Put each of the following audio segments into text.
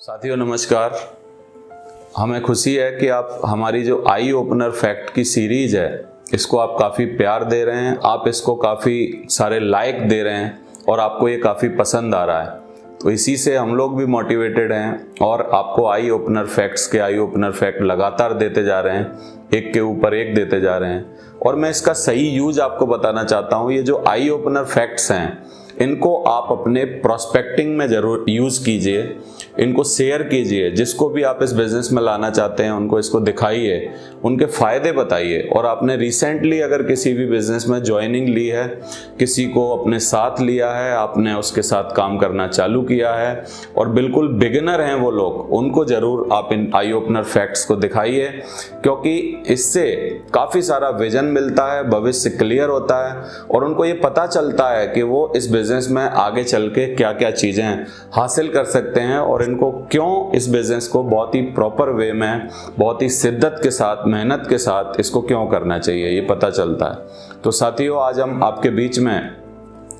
साथियों नमस्कार। हमें खुशी है कि आप हमारी जो आई ओपनर फैक्ट की सीरीज है इसको आप काफ़ी प्यार दे रहे हैं, आप इसको काफ़ी सारे लाइक दे रहे हैं और आपको ये काफ़ी पसंद आ रहा है। तो इसी से हम लोग भी मोटिवेटेड हैं और आपको आई ओपनर फैक्ट्स के आई ओपनर फैक्ट लगातार देते जा रहे हैं, एक के ऊपर एक देते जा रहे हैं। और मैं इसका सही यूज आपको बताना चाहता हूँ। ये जो आई ओपनर फैक्ट्स हैं इनको आप अपने प्रोस्पेक्टिंग में जरूर यूज कीजिए, इनको शेयर कीजिए। जिसको भी आप इस बिजनेस में लाना चाहते हैं उनको इसको दिखाइए, उनके फायदे बताइए। और आपने रिसेंटली अगर किसी भी बिजनेस में ज्वाइनिंग ली है, किसी को अपने साथ लिया है, आपने उसके साथ काम करना चालू किया है और बिल्कुल बिगिनर हैं वो लोग, उनको जरूर आप इन आई ओपनर फैक्ट्स को दिखाइए, क्योंकि इससे काफ़ी सारा विजन मिलता है, भविष्य क्लियर होता है और उनको ये पता चलता है कि वो इस बिजनेस में आगे चल के क्या क्या चीज़ें हासिल कर सकते हैं और इनको क्यों इस बिजनेस को बहुत ही प्रॉपर वे में, बहुत ही शिद्दत के साथ, मेहनत के साथ इसको क्यों करना चाहिए, ये पता चलता है। तो साथियों, आज हम आपके बीच में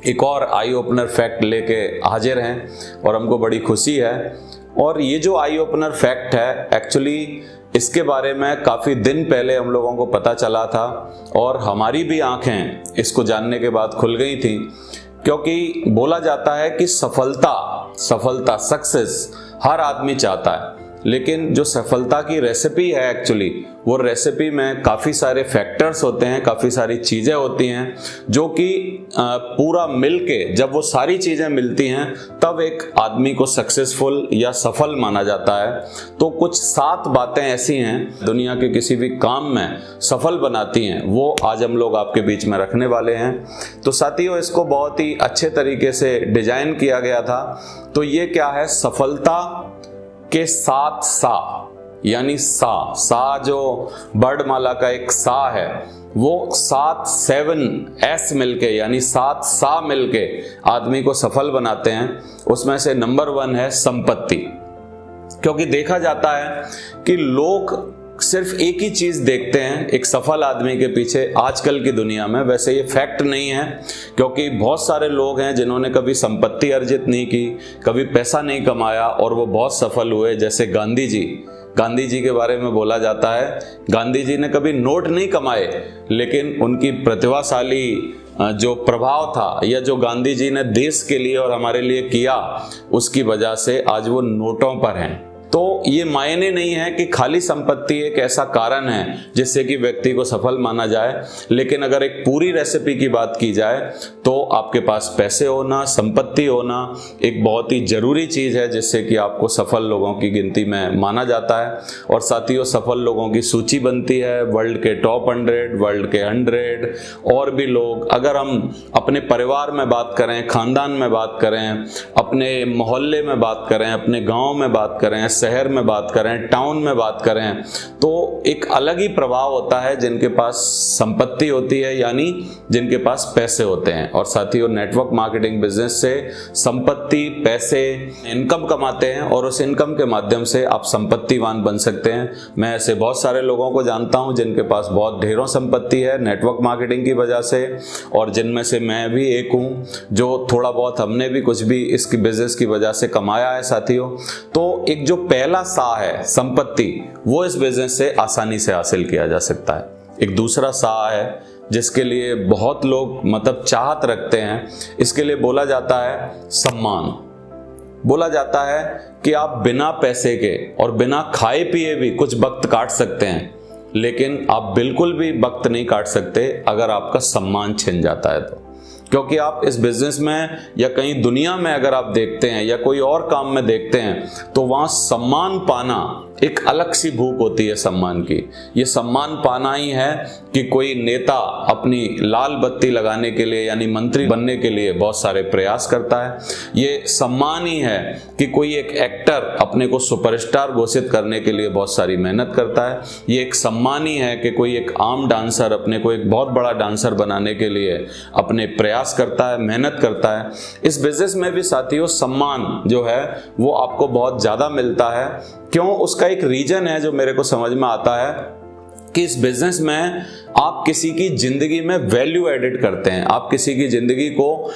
एक और आई ओपनर फैक्ट लेके हाजिर हैं और हमको बड़ी खुशी है। और ये जो आई ओपनर फैक्ट है एक्चुअली इसके बारे में काफ़ी दिन पहले हम लोगों को पता चला था और हमारी भी आंखें इसको जानने के बाद खुल गई थी, क्योंकि बोला जाता है कि सफलता सक्सेस हर आदमी चाहता है, लेकिन जो सफलता की रेसिपी है एक्चुअली वो रेसिपी में काफ़ी सारे फैक्टर्स होते हैं, काफ़ी सारी चीज़ें होती हैं जो कि पूरा मिलके जब वो सारी चीज़ें मिलती हैं तब एक आदमी को सक्सेसफुल या सफल माना जाता है। तो कुछ 7 बातें ऐसी हैं दुनिया के किसी भी काम में सफल बनाती हैं, वो आज हम लोग आपके बीच में रखने वाले हैं। तो साथियों, इसको बहुत ही अच्छे तरीके से डिजाइन किया गया था। तो ये क्या है? सफलता के 7 सा, यानी सा जो वर्णमाला का एक सा है, वो 7 एस मिलके यानी 7 सा मिलके आदमी को सफल बनाते हैं। उसमें से नंबर 1 है संपत्ति। क्योंकि देखा जाता है कि लोग सिर्फ एक ही चीज देखते हैं एक सफल आदमी के पीछे आजकल की दुनिया में। वैसे ये फैक्ट नहीं है, क्योंकि बहुत सारे लोग हैं जिन्होंने कभी संपत्ति अर्जित नहीं की, कभी पैसा नहीं कमाया और वो बहुत सफल हुए। जैसे गांधी जी के बारे में बोला जाता है, गांधी जी ने कभी नोट नहीं कमाए, लेकिन उनकी प्रतिभाशाली जो प्रभाव था या जो गांधी जी ने देश के लिए और हमारे लिए किया, उसकी वजह से आज वो नोटों पर हैं। तो ये मायने नहीं है कि खाली संपत्ति एक ऐसा कारण है जिससे कि व्यक्ति को सफल माना जाए, लेकिन अगर एक पूरी रेसिपी की बात की जाए तो आपके पास पैसे होना, संपत्ति होना एक बहुत ही जरूरी चीज है जिससे कि आपको सफल लोगों की गिनती में माना जाता है। और साथियों, सफल लोगों की सूची बनती है वर्ल्ड के टॉप 100, वर्ल्ड के 100 और भी लोग। अगर हम अपने परिवार में बात करें, खानदान में बात करें, अपने मोहल्ले में बात करें, अपने गाँव में बात करें, शहर में बात करें, टाउन में बात करें, तो एक अलग ही प्रभाव होता है जिनके पास संपत्ति होती है, यानी जिनके पास पैसे होते हैं। और साथियों, नेटवर्क मार्केटिंग बिजनेस से संपत्ति, पैसे, इनकम कमाते हैं और उस इनकम के माध्यम से आप संपत्तिवान बन सकते हैं। मैं ऐसे बहुत सारे लोगों को जानता हूं जिनके पास बहुत ढेरों संपत्ति है नेटवर्क मार्केटिंग की वजह से, और जिनमें से मैं भी एक हूं जो थोड़ा बहुत हमने भी कुछ भी इसकी बिजनेस की वजह से कमाया है। साथियों, तो एक जो पहला सा है संपत्ति, वो इस बिजनेस से आसानी से हासिल किया जा सकता है। एक दूसरा सा है जिसके लिए बहुत लोग मतलब चाहत रखते हैं, इसके लिए बोला जाता है सम्मान। बोला जाता है कि आप बिना पैसे के और बिना खाए पिए भी कुछ वक्त काट सकते हैं, लेकिन आप बिल्कुल भी वक्त नहीं काट सकते अगर आपका सम्मान छिन जाता है तो। क्योंकि आप इस बिजनेस में या कहीं दुनिया में अगर आप देखते हैं या कोई और काम में देखते हैं तो वहां सम्मान पाना एक अलग सी भूख होती है सम्मान की। ये सम्मान पाना ही है कि कोई नेता अपनी लाल बत्ती लगाने के लिए यानी मंत्री बनने के लिए बहुत सारे प्रयास करता है। ये सम्मान ही है कि कोई एक एक्टर अपने को सुपरस्टार घोषित करने के लिए बहुत सारी मेहनत करता है। ये एक सम्मान ही है कि कोई एक आम डांसर अपने को एक बहुत बड़ा डांसर बनाने के लिए अपने प्रयास करता है, मेहनत करता है। इस बिजनेस में भी साथियों सम्मान जो है वो आपको बहुत ज्यादा मिलता है। क्यों? उसका एक रीजन है जो मेरे को समझ में आता है कि इस बिजनेस में आप किसी की जिंदगी में वैल्यू एडिट करते हैं, आप किसी की जिंदगी को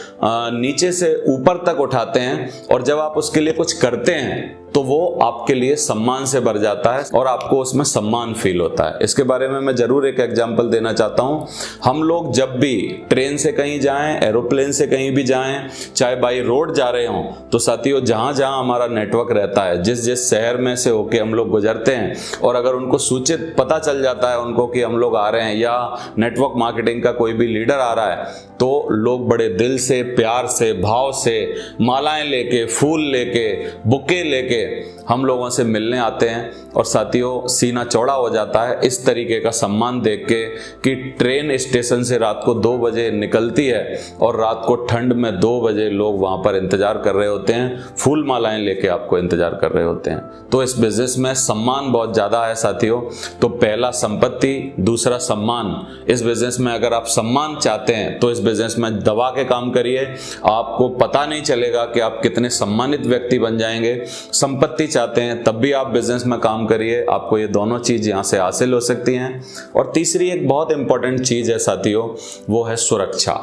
नीचे से ऊपर तक उठाते हैं, और जब आप उसके लिए कुछ करते हैं तो वो आपके लिए सम्मान से भर जाता है और आपको उसमें सम्मान फील होता है। इसके बारे में मैं जरूर एक एग्जांपल देना चाहता हूं। हम लोग जब भी ट्रेन से कहीं जाएं, एरोप्लेन से कहीं भी जाएं, चाहे बाई रोड जा रहे हों, तो साथियों जहां जहां हमारा नेटवर्क रहता है, जिस जिस शहर में से होके हम लोग गुजरते हैं, और अगर उनको सूचित पता चल जाता है उनको कि हम लोग आ रहे हैं या नेटवर्क मार्केटिंग का कोई भी लीडर आ रहा है, तो लोग बड़े दिल से, प्यार से, भाव से मालाएं लेके, फूल लेके, बुके लेके हम लोगों से मिलने आते हैं। और साथियों सीना चौड़ा हो जाता है इस तरीके का सम्मान देख के कि ट्रेन स्टेशन से रात को 2 बजे निकलती है और रात को ठंड में 2 बजे लोग वहां पर इंतजार कर रहे होते हैं, फूल मालाएं लेके आपको इंतजार कर रहे होते हैं। तो इस बिजनेस में सम्मान बहुत ज्यादा है साथियों। तो पहला संपत्ति, दूसरा सम्मान। इस बिजनेस में अगर आप सम्मान चाहते हैं तो इस बिजनेस में दबा के काम करिए, आपको पता नहीं चलेगा कि आप कितने सम्मानित व्यक्ति बन जाएंगे। संपत्ति चाहते हैं तब भी आप बिजनेस में काम करिए, आपको ये दोनों चीज यहां से हासिल हो सकती हैं। और तीसरी एक बहुत इंपॉर्टेंट चीज है साथियों, वो है सुरक्षा।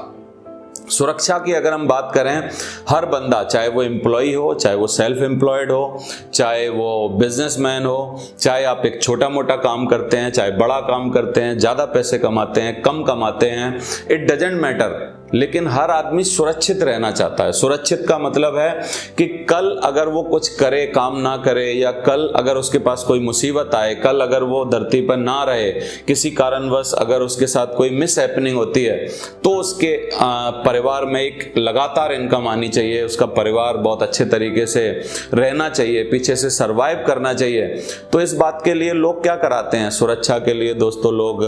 सुरक्षा की अगर हम बात करें, हर बंदा, चाहे वो एम्प्लॉय हो, चाहे वो सेल्फ एम्प्लॉयड हो, चाहे वो बिजनेसमैन हो, चाहे आप एक छोटा मोटा काम करते हैं, चाहे बड़ा काम करते हैं, ज्यादा पैसे कमाते हैं, कम कमाते हैं, इट डजंट मैटर, लेकिन हर आदमी सुरक्षित रहना चाहता है। सुरक्षित का मतलब है कि कल अगर वो कुछ करे, काम ना करे, या कल अगर उसके पास कोई मुसीबत आए, कल अगर वो धरती पर ना रहे, किसी कारणवश अगर उसके साथ कोई मिस हैपनिंग होती है, तो उसके परिवार में एक लगातार इनकम आनी चाहिए, उसका परिवार बहुत अच्छे तरीके से रहना चाहिए, पीछे से सरवाइव करना चाहिए। तो इस बात के लिए लोग क्या कराते हैं, सुरक्षा के लिए दोस्तों लोग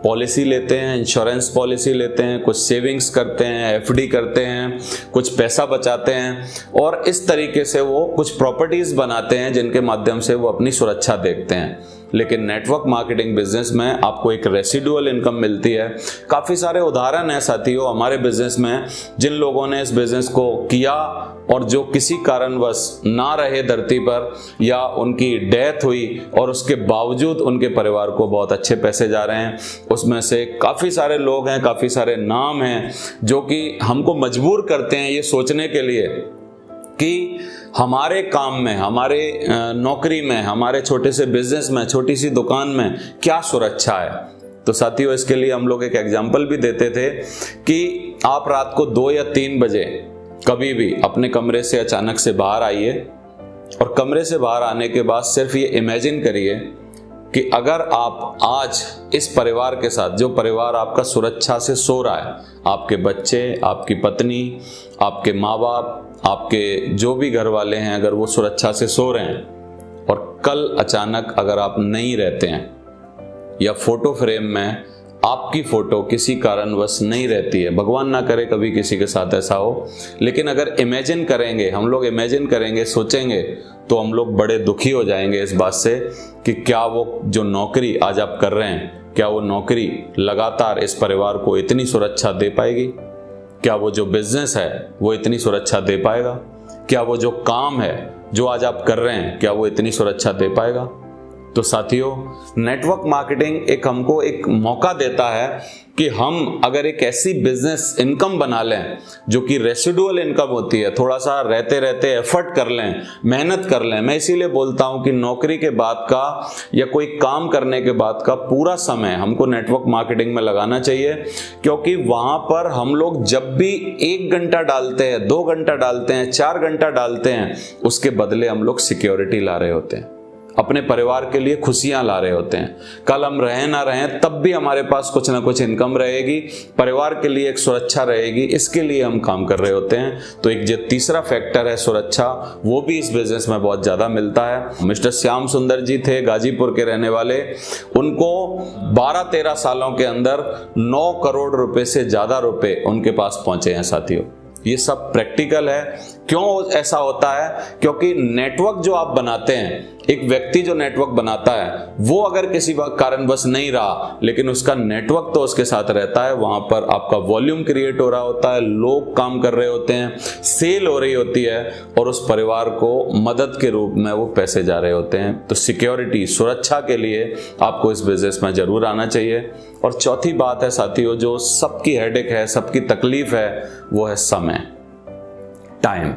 पॉलिसी लेते हैं, इंश्योरेंस पॉलिसी लेते हैं, कुछ सेविंग्स करते हैं, एफडी करते हैं, कुछ पैसा बचाते हैं, और इस तरीके से वो कुछ प्रॉपर्टीज बनाते हैं जिनके माध्यम से वो अपनी सुरक्षा देखते हैं। लेकिन नेटवर्क मार्केटिंग बिजनेस में आपको एक रेसिडुअल इनकम मिलती है। काफी सारे उदाहरण हैं साथियों हमारे बिजनेस में, जिन लोगों ने इस बिजनेस को किया और जो किसी कारणवश ना रहे धरती पर, या उनकी डेथ हुई और उसके बावजूद उनके परिवार को बहुत अच्छे पैसे जा रहे हैं। उसमें से काफी सारे लोग हैं, काफी सारे नाम हैं जो कि हमको मजबूर करते हैं ये सोचने के लिए कि हमारे काम में, हमारे नौकरी में, हमारे छोटे से बिजनेस में, छोटी सी दुकान में क्या सुरक्षा है। तो साथियों इसके लिए हम लोग एक एग्जाम्पल भी देते थे कि आप रात को 2 या 3 बजे कभी भी अपने कमरे से अचानक से बाहर आइए, और कमरे से बाहर आने के बाद सिर्फ ये इमेजिन करिए कि अगर आप आज इस परिवार के साथ, जो परिवार आपका सुरक्षा से सो रहा है, आपके बच्चे, आपकी पत्नी, आपके माँ बाप, आपके जो भी घर वाले हैं, अगर वो सुरक्षा से सो रहे हैं, और कल अचानक अगर आप नहीं रहते हैं, या फोटो फ्रेम में आपकी फोटो किसी कारणवश नहीं रहती है, भगवान ना करे कभी किसी के साथ ऐसा हो, लेकिन अगर इमेजिन करेंगे, हम लोग इमेजिन करेंगे, सोचेंगे, तो हम लोग बड़े दुखी हो जाएंगे इस बात से कि क्या वो जो नौकरी आज आप कर रहे हैं, क्या वो नौकरी लगातार इस परिवार को इतनी सुरक्षा दे पाएगी? क्या वो जो बिजनेस है वो इतनी सुरक्षा दे पाएगा? क्या वो जो काम है जो आज आप कर रहे हैं, क्या वो इतनी सुरक्षा दे पाएगा? तो साथियों नेटवर्क मार्केटिंग एक हमको एक मौका देता है कि हम अगर एक ऐसी बिजनेस इनकम बना लें जो कि रेसिडुअल इनकम होती है, थोड़ा सा रहते रहते एफर्ट कर लें, मेहनत कर लें। मैं इसीलिए बोलता हूं कि नौकरी के बाद का या कोई काम करने के बाद का पूरा समय हमको नेटवर्क मार्केटिंग में लगाना चाहिए, क्योंकि वहां पर हम लोग जब भी 1 घंटा डालते हैं, 2 घंटा डालते हैं, 4 घंटा डालते हैं, उसके बदले हम लोग सिक्योरिटी ला रहे होते हैं, अपने परिवार के लिए खुशियां ला रहे होते हैं। कल हम रहें ना रहें तब भी हमारे पास कुछ ना कुछ इनकम रहेगी, परिवार के लिए एक सुरक्षा रहेगी, इसके लिए हम काम कर रहे होते हैं। तो एक जो तीसरा फैक्टर है सुरक्षा, वो भी इस बिजनेस में बहुत ज्यादा मिलता है। मिस्टर श्याम सुंदर जी थे, गाजीपुर के रहने वाले, उनको 12-13 सालों के अंदर 9 करोड़ रुपए से ज्यादा रुपए उनके पास पहुंचे हैं साथियों। ये सब प्रैक्टिकल है। क्यों ऐसा होता है? क्योंकि नेटवर्क जो आप बनाते हैं, एक व्यक्ति जो नेटवर्क बनाता है, वो अगर किसी कारणवश नहीं रहा, लेकिन उसका नेटवर्क तो उसके साथ रहता है, वहां पर आपका वॉल्यूम क्रिएट हो रहा होता है, लोग काम कर रहे होते हैं, सेल हो रही होती है, और उस परिवार को मदद के रूप में वो पैसे जा रहे होते हैं। तो सिक्योरिटी, सुरक्षा के लिए आपको इस बिजनेस में जरूर आना चाहिए। और चौथी बात है साथियों, जो सबकी हेडेक है, सबकी तकलीफ है, वो है समय, टाइम।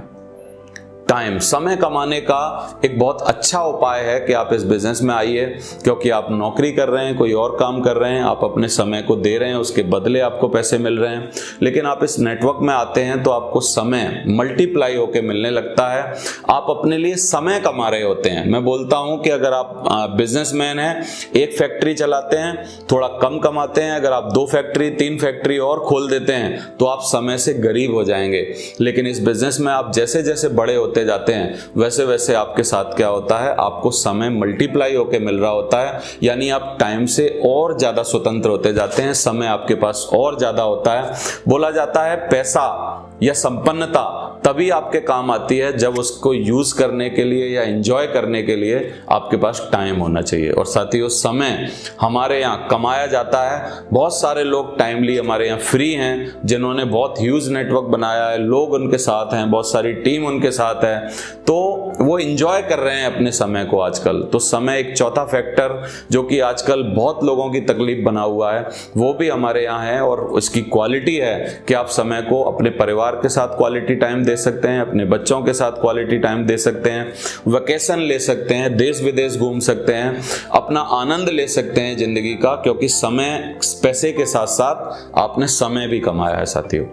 समय कमाने का एक बहुत अच्छा उपाय है कि आप इस बिजनेस में आइए, क्योंकि आप नौकरी कर रहे हैं, कोई और काम कर रहे हैं, आप अपने समय को दे रहे हैं, उसके बदले आपको पैसे मिल रहे हैं। लेकिन आप इस नेटवर्क में आते हैं तो आपको समय मल्टीप्लाई होकर मिलने लगता है, आप अपने लिए समय कमा रहे होते हैं। मैं बोलता हूं कि अगर आप बिजनेसमैन हैं, एक फैक्ट्री चलाते हैं, थोड़ा कम कमाते हैं, अगर आप 2 फैक्ट्री 3 फैक्ट्री और खोल देते हैं तो आप समय से गरीब हो जाएंगे। लेकिन इस बिजनेस में आप जैसे जैसे बड़े होते जाते हैं, वैसे वैसे आपके साथ क्या होता है, आपको समय मल्टीप्लाई होकर मिल रहा होता है, यानी आप टाइम से और ज्यादा स्वतंत्र होते जाते हैं, समय आपके पास और ज्यादा होता है। बोला जाता है पैसा या संपन्नता तभी आपके काम आती है जब उसको यूज करने के लिए या एंजॉय करने के लिए आपके पास टाइम होना चाहिए। और साथियों, समय हमारे यहाँ कमाया जाता है। बहुत सारे लोग टाइमली हमारे यहाँ फ्री हैं, जिन्होंने बहुत ह्यूज नेटवर्क बनाया है, लोग उनके साथ हैं, बहुत सारी टीम उनके साथ है, तो वो एंजॉय कर रहे हैं अपने समय को आजकल। तो समय एक चौथा फैक्टर जो कि आजकल बहुत लोगों की तकलीफ बना हुआ है, वो भी हमारे यहाँ है। और उसकी क्वालिटी है कि आप समय को अपने परिवार के साथ क्वालिटी टाइम दे सकते हैं, अपने बच्चों के साथ क्वालिटी टाइम दे सकते हैं, वेकेशन ले सकते हैं, देश विदेश घूम सकते हैं, अपना आनंद ले सकते हैं जिंदगी का, क्योंकि समय पैसे के साथ साथ आपने समय भी कमाया है साथियों।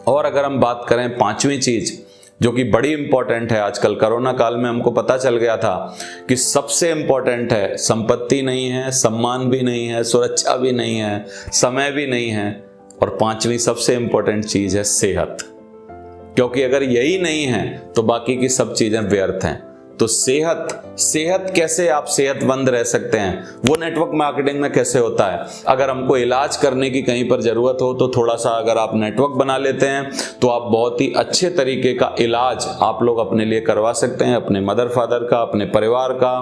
और अगर हम बात करें पांचवी चीज जो कि बड़ी इंपॉर्टेंट है, आजकल कोरोना काल में हमको पता चल गया था कि सबसे इंपॉर्टेंट है, संपत्ति नहीं है, सम्मान भी नहीं है, सुरक्षा भी नहीं है, समय भी नहीं है, और पांचवी सबसे इंपॉर्टेंट चीज है सेहत। क्योंकि अगर यही नहीं है तो बाकी की सब चीजें व्यर्थ हैं। तो सेहत कैसे आप सेहतमंद रह सकते हैं, वो नेटवर्क मार्केटिंग में कैसे होता है। अगर हमको इलाज करने की कहीं पर जरूरत हो तो थोड़ा सा अगर आप नेटवर्क बना लेते हैं तो आप बहुत ही अच्छे तरीके का इलाज आप लोग अपने लिए करवा सकते हैं, अपने मदर फादर का, अपने परिवार का।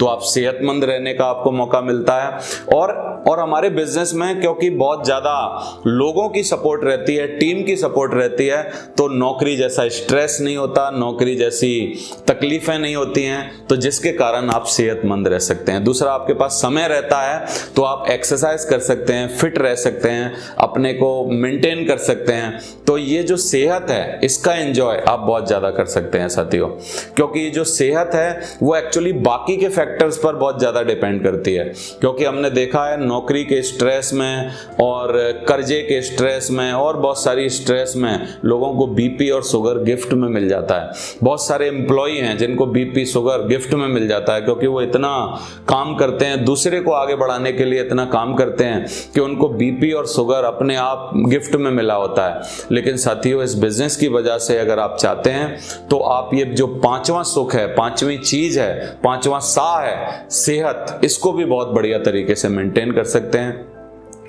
तो आप सेहतमंद रहने का आपको मौका मिलता है। और हमारे बिजनेस में क्योंकि बहुत ज्यादा लोगों की सपोर्ट रहती है, टीम की सपोर्ट रहती है, तो नौकरी जैसा स्ट्रेस नहीं होता, नौकरी जैसी तकलीफें नहीं होती हैं, तो जिसके कारण आप सेहतमंद रह सकते हैं। दूसरा, आपके पास समय रहता है तो आप एक्सरसाइज कर सकते हैं, फिट रह सकते हैं, अपने को मेंटेन कर सकते हैं। तो ये जो सेहत है इसका एंजॉय आप बहुत ज्यादा कर सकते हैं साथियों, क्योंकि ये जो सेहत है वो एक्चुअली बाकी के फैक्टर्स पर बहुत ज्यादा डिपेंड करती है। क्योंकि हमने देखा है नौकरी के स्ट्रेस में और कर्जे के स्ट्रेस में और बहुत सारी स्ट्रेस में लोगों को बीपी और शुगर गिफ्ट में मिल जाता है। बहुत सारे एम्प्लॉय हैं जिनको बीपी शुगर गिफ्ट में मिल जाता है, क्योंकि वो इतना काम करते हैं, दूसरे को आगे बढ़ाने के लिए इतना काम करते हैं कि उनको बीपी और शुगर अपने आप गिफ्ट में मिला होता है। लेकिन साथियों, इस बिजनेस की वजह से अगर आप चाहते हैं तो आप ये जो पांचवा सुख है, पांचवी चीज है, पांचवा सा है सेहत, इसको भी बहुत बढ़िया तरीके से मेंटेन कर सकते हैं।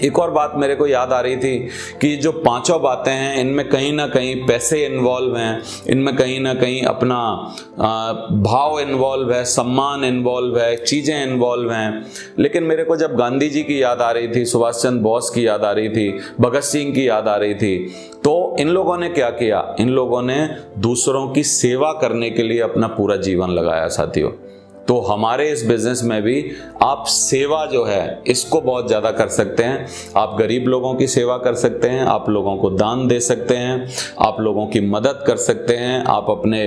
एक और बात मेरे को याद आ रही थी कि जो पांचों बातें हैं इनमें कहीं ना कहीं पैसे इन्वॉल्व हैं, इनमें कहीं ना कहीं अपना भाव इन्वॉल्व है, सम्मान इन्वॉल्व है, चीजें इन्वॉल्व हैं। लेकिन मेरे को जब गांधी जी की याद आ रही थी, सुभाष चंद्र बोस की याद आ रही थी, भगत सिंह की याद आ रही थी, तो इन लोगों ने क्या किया, इन लोगों ने दूसरों की सेवा करने के लिए अपना पूरा जीवन लगाया साथियों। तो हमारे इस बिजनेस में भी आप सेवा जो है इसको बहुत ज्यादा कर सकते हैं। आप गरीब लोगों की सेवा कर सकते हैं, आप लोगों को दान दे सकते हैं, आप लोगों की मदद कर सकते हैं, आप अपने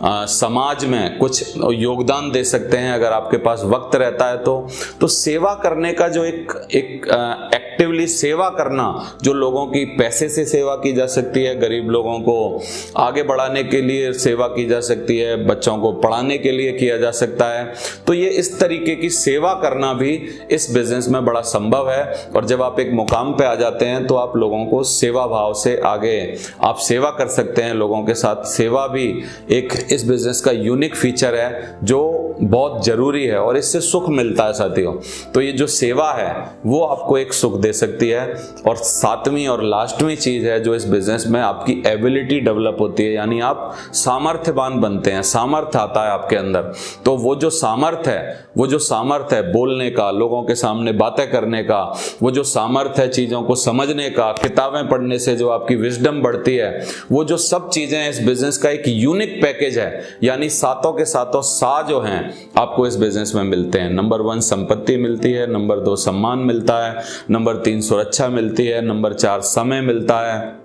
समाज में कुछ योगदान दे सकते हैं अगर आपके पास वक्त रहता है तो सेवा करने का जो एक एक्टिवली सेवा करना, जो लोगों की पैसे से सेवा की जा सकती है, गरीब लोगों को आगे बढ़ाने के लिए सेवा की जा सकती है, बच्चों को पढ़ाने के लिए किया जा सकता है। तो ये इस तरीके की सेवा करना भी इस बिजनेस में बड़ा संभव है। और जब आप एक मुकाम पे आ जाते हैं तो आप लोगों को सेवा भाव से आगे आप सेवा कर सकते हैं लोगों के साथ। सेवा भी एक इस बिजनेस का यूनिक फीचर है जो बहुत जरूरी है और इससे सुख मिलता है साथियों। तो ये जो सेवा है वो आपको एक सुख दे सकती है। और सातवीं और लास्टवीं चीज है जो इस बिजनेस में आपकी एबिलिटी डेवलप होती है, यानी आप सामर्थ्यवान बनते हैं, सामर्थ्य आता है आपके अंदर। तो वो जो सामर्थ्य है बोलने का, लोगों के सामने बातें करने का, वो जो सामर्थ्य है चीजों को समझने का, किताबें पढ़ने से जो आपकी विजडम बढ़ती है, वो जो सब चीजें इस बिजनेस का एक यूनिक पैकेज है। यानी सातों के सातों सा जो हैं आपको इस बिजनेस में मिलते हैं। नंबर 1 संपत्ति मिलती है, नंबर 2 सम्मान मिलता है, नंबर नंबर 3 सुरक्षा मिलती है, नंबर 4 समय मिलता है,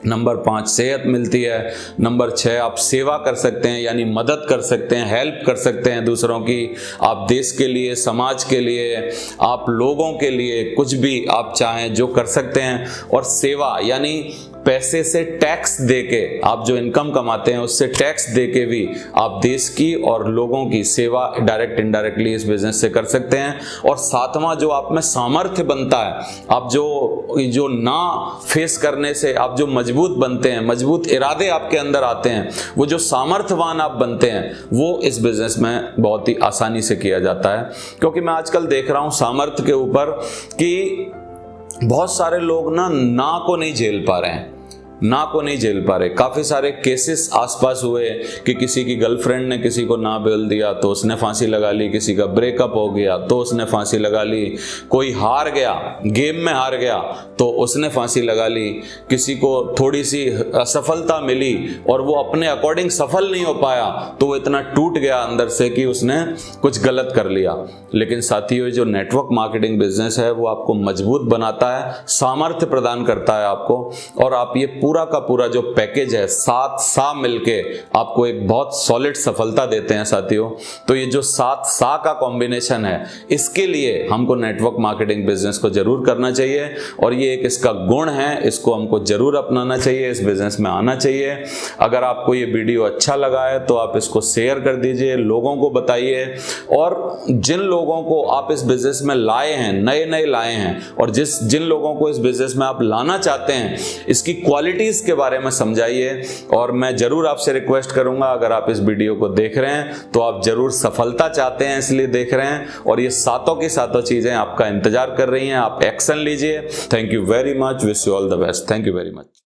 नंबर 5 सेहत मिलती है, नंबर 6 आप सेवा कर सकते हैं यानी मदद कर सकते हैं, हेल्प कर सकते हैं दूसरों की। आप देश के लिए, समाज के लिए, आप लोगों के लिए कुछ भी आप चाहें जो कर सकते हैं। और सेवा यानी पैसे से टैक्स देके, आप जो इनकम कमाते हैं उससे टैक्स देके भी आप देश की और लोगों की सेवा डायरेक्ट इनडायरेक्टली इस बिजनेस से कर सकते हैं। और सातवां जो आप में सामर्थ्य बनता है, आप जो ना फेस करने से आप जो मजबूत बनते हैं, मजबूत इरादे आपके अंदर आते हैं, वो जो सामर्थ्यवान आप बनते हैं, वो इस बिजनेस में बहुत ही आसानी से किया जाता है। क्योंकि मैं आजकल देख रहा हूं सामर्थ्य के ऊपर कि बहुत सारे लोग ना को नहीं झेल पा रहे हैं, ना को नहीं झेल पा रहे। काफी सारे केसेस आसपास हुए कि किसी की गर्लफ्रेंड ने किसी को ना बोल दिया तो उसने फांसी लगा ली, किसी का ब्रेकअप हो गया तो उसने फांसी लगा ली, कोई हार गया, गेम में हार गया तो उसने फांसी लगा ली, किसी को थोड़ी सी असफलता मिली और वो अपने अकॉर्डिंग सफल नहीं हो पाया तो वो इतना टूट गया अंदर से कि उसने कुछ गलत कर लिया। लेकिन साथियों, जो नेटवर्क मार्केटिंग बिजनेस है वो आपको मजबूत बनाता है, सामर्थ्य प्रदान करता है आपको, और आप ये पूरा का पूरा जो पैकेज है 7 सा मिलके आपको एक बहुत सॉलिड सफलता देते हैं साथियों। तो ये जो 7 सा का कॉम्बिनेशन है, इसके लिए हमको नेटवर्क मार्केटिंग बिजनेस को जरूर करना चाहिए और ये एक इसका गुण है, इसको हमको जरूर अपनाना चाहिए, इस बिजनेस में आना चाहिए। अगर आपको ये वीडियो अच्छा लगा है तो आप इसको शेयर कर दीजिए, लोगों को बताइए, और जिन लोगों को आप इस बिजनेस में लाए हैं, नए लाए हैं, और जिन लोगों को इस बिजनेस में आप लाना चाहते हैं, इसकी क्वालिटीज के बारे में समझाइए। और मैं जरूर आपसे रिक्वेस्ट करूंगा, अगर आप इस वीडियो को देख रहे हैं तो आप जरूर सफलता चाहते हैं इसलिए देख रहे हैं, और ये सातों की सातों चीजें आपका इंतजार कर रही हैं। आप एक्शन लीजिए। Thank you very much, wish you all the best. Thank you very much.